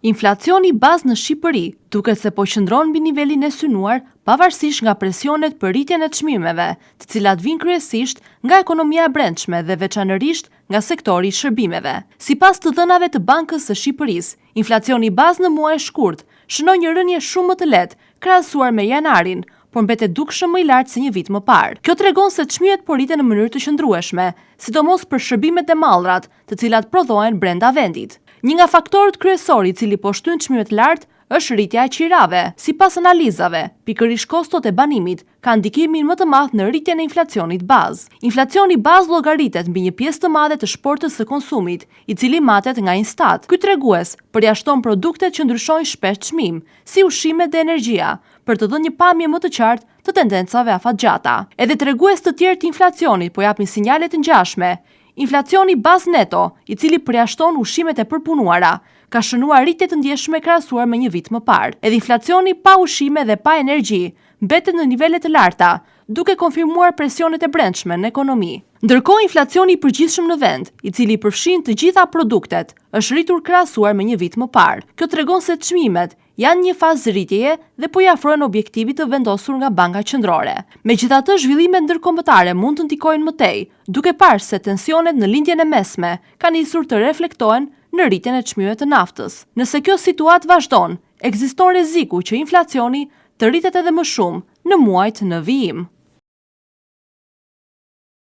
Inflacioni bazë në Shqipëri duket se po qëndron mbi nivelin e synuar pavarësisht nga presionet për rritjen e çmimeve, të cilat vijnë kryesisht nga ekonomia e brendshme dhe veçanërisht nga sektori i shërbimeve. Sipas të dhënave të Bankës së Shqipërisë, inflacioni bazë në muaj shkurt shënon një rënje shumë më të lehtë krahasuar me janarin, por mbetet dukshëm më i lartë se një vit më parë. Kjo tregon se çmimet po rriten në mënyrë të qëndrueshme, sidomos për shërbimet e mallrat, të cilat prodhohen brenda vendit. Një nga faktorët kryesor i cili po shtyn çmimet lart është rritja e qirave. Sipas analizave, pikërisht kostot e banimit kanë ndikimin më të madh në rritjen e inflacionit bazë. Inflacioni bazë llogaritet mbi një pjesë të madhe të shportës së konsumit, i cili matet nga Instat. Ky tregues përjashton produktet që ndryshojnë shpesh çmim, si ushqimet dhe energjia, për të dhënë një pamje më të qartë të tendencave afatgjata. Edhe tregues të tjerë të inflacionit po japin sinjale të ngjashme. Inflacioni bazë neto, i cili përjashton ushqimet e përpunuara, ka shënuar rritje të ndjeshme krahasuar me një vit më parë. Edhe inflacioni pa ushqime dhe pa energji mbetet në nivele të larta, duke konfirmuar presionet e brendshme në ekonomi. Ndërkohë, inflacioni i përgjithshëm në vend, i cili përfshin të gjitha produktet, është rritur krahasuar me një vit më parë. Kjo tregon se çmimet janë një fazë rritjeje dhe po i afrohen objektivit të vendosur nga Banka Qendrore. Megjithatë, zhvillimet ndërkombëtare mund të ndikojnë më tej, duke parë se tensionet në lindjen e mesme kanë nisur të reflektohen në rritjen e çmimeve të naftës. Nëse kjo situatë vazhdon, ekziston rreziku që inflacioni të rritet edhe më shumë në muajt në vijim.